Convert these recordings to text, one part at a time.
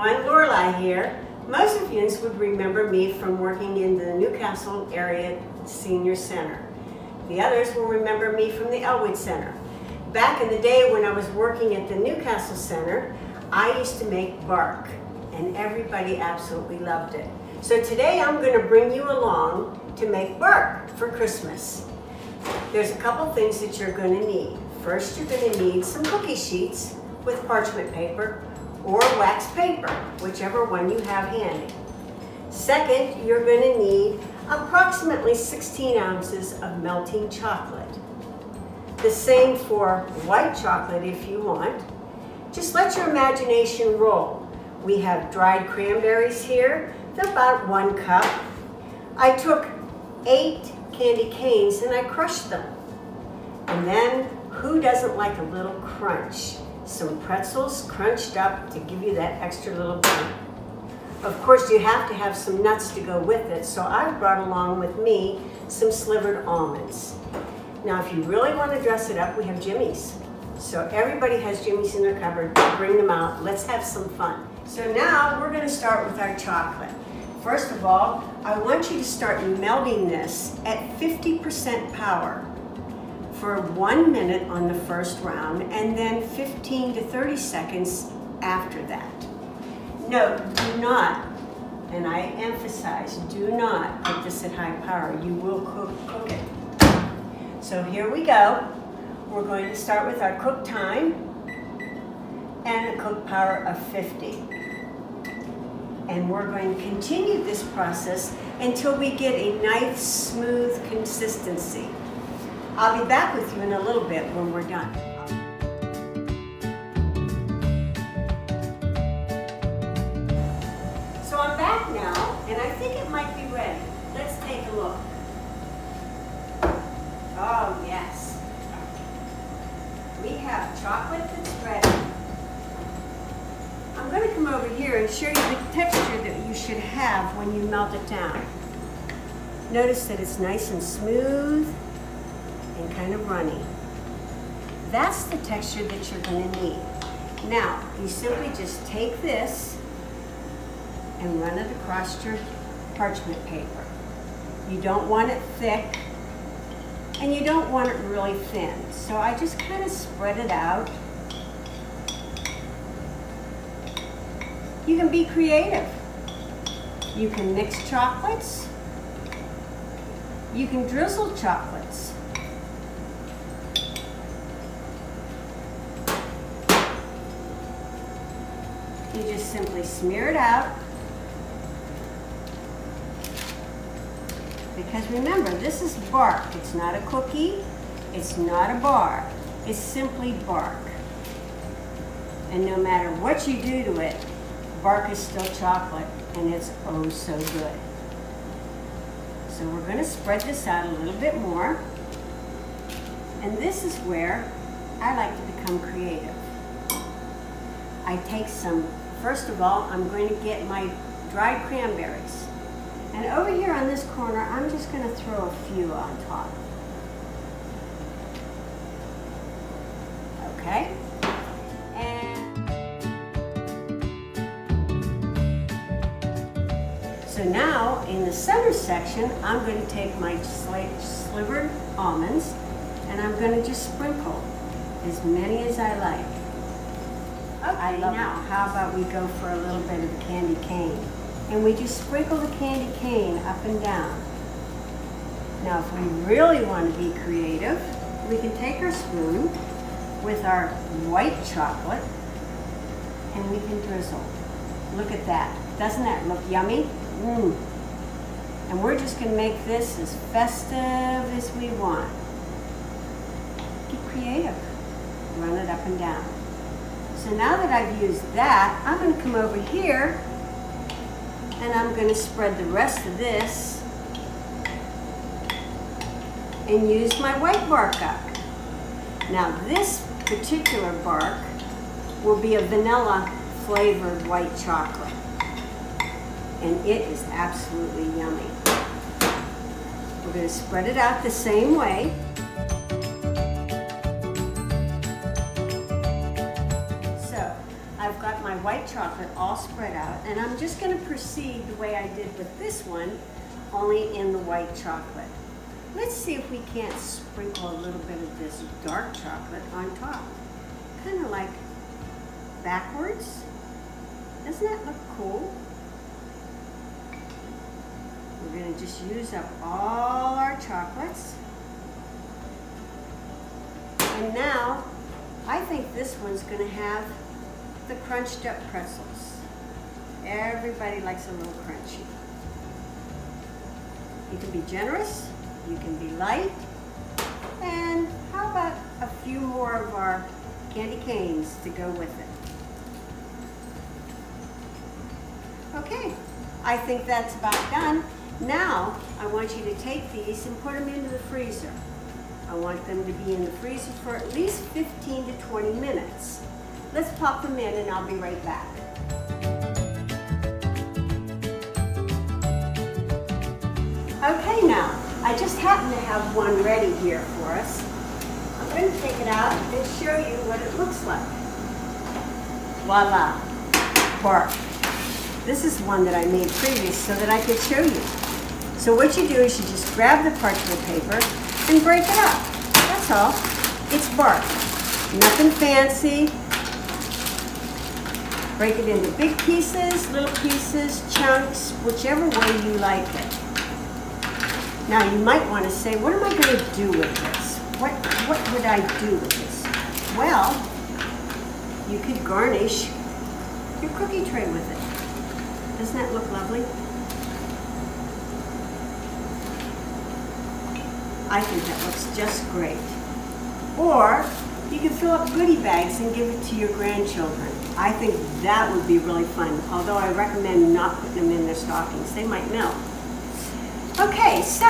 everyone, Loreli here. Most of you would remember me from working in the Newcastle area Senior Center. The others will remember me from the Elwood Center. Back in the day when I was working at the Newcastle Center, I used to make bark, and everybody absolutely loved it. So today I'm going to bring you along to make bark for Christmas. There's a couple things that you're going to need. First, you're going to need some cookie sheets with parchment paper or wax paper, whichever one you have handy. Second, you're going to need approximately 16 ounces of melting chocolate. The same for white chocolate if you want. Just let your imagination roll. We have dried cranberries here. They're about 1 cup. I took 8 candy canes and I crushed them. And then, who doesn't like a little crunch? Some pretzels crunched up to give you that extra little bite. Of course, you have to have some nuts to go with it, so I brought along with me some slivered almonds. Now, if you really want to dress it up, we have jimmies. So everybody has jimmies in their cupboard. Bring them out. Let's have some fun. So now we're going to start with our chocolate. First of all, I want you to start melting this at 50% power for 1 minute on the first round, and then 15 to 30 seconds after that. No, do not, and I emphasize, do not put this at high power. You will cook it. So here we go. We're going to start with our cook time and a cook power of 50. And we're going to continue this process until we get a nice, smooth consistency. I'll be back with you in a little bit when we're done. So I'm back now, and I think it might be ready. Let's take a look. Oh, yes. We have chocolate that's ready. I'm going to come over here and show you the texture that you should have when you melt it down. Notice that it's nice and smooth and kind of runny. That's the texture that you're going to need. Now, you simply just take this and run it across your parchment paper. You don't want it thick and you don't want it really thin. So I just kind of spread it out. You can be creative. You can mix chocolates. You can drizzle chocolates. You just simply smear it out. Because remember, this is bark. It's not a cookie. It's not a bar. It's simply bark. And no matter what you do to it, bark is still chocolate, and it's oh so good. So we're going to spread this out a little bit more. And this is where I like to become creative. I take some, first of all, I'm going to get my dried cranberries. And over here on this corner, I'm just going to throw a few on top. Okay? So now, in the center section, I'm going to take my slivered almonds, and I'm going to just sprinkle as many as I like. Okay, now, how about we go for a little bit of the candy cane? And we just sprinkle the candy cane up and down. Now, if we really want to be creative, we can take our spoon with our white chocolate, and we can drizzle. Look at that. Doesn't that look yummy? Mmm. And we're just going to make this as festive as we want. Get creative. Run it up and down. So now that I've used that, I'm going to come over here and I'm going to spread the rest of this and use my white bark up. Now this particular bark will be a vanilla flavored white chocolate. And it is absolutely yummy. We're going to spread it out the same way. So I've got my white chocolate all spread out, and I'm just going to proceed the way I did with this one, only in the white chocolate. Let's see if we can't sprinkle a little bit of this dark chocolate on top. Kind of like backwards. Doesn't that look cool? We're going to just use up all our chocolates. And now, I think this one's going to have the crunched up pretzels. Everybody likes a little crunchy. You can be generous, you can be light, and how about a few more of our candy canes to go with it? Okay, I think that's about done. Now, I want you to take these and put them into the freezer. I want them to be in the freezer for at least 15 to 20 minutes. Let's pop them in and I'll be right back. Okay, now, I just happen to have one ready here for us. I'm going to take it out and show you what it looks like. Voila, bark. This is one that I made previous so that I could show you. So what you do is you just grab the parchment paper and break it up. That's all. It's bark. Nothing fancy. Break it into big pieces, little pieces, chunks, whichever way you like it. Now you might want to say, what am I going to do with this? What would I do with this? Well, you could garnish your cookie tray with it. Doesn't that look lovely? I think that looks just great. Or you can fill up goodie bags and give it to your grandchildren. I think that would be really fun, although I recommend not putting them in their stockings. They might melt. Okay, so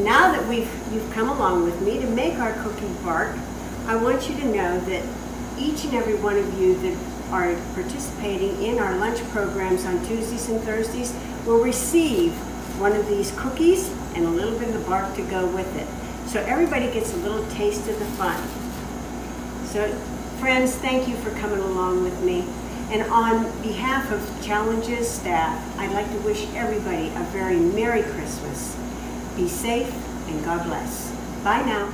now that you've come along with me to make our cookie bark, I want you to know that each and every one of you that are participating in our lunch programs on Tuesdays and Thursdays will receive one of these cookies and a little bit of the bark to go with it. So everybody gets a little taste of the fun. So friends, thank you for coming along with me. And on behalf of Challenges staff, I'd like to wish everybody a very Merry Christmas. Be safe and God bless. Bye now.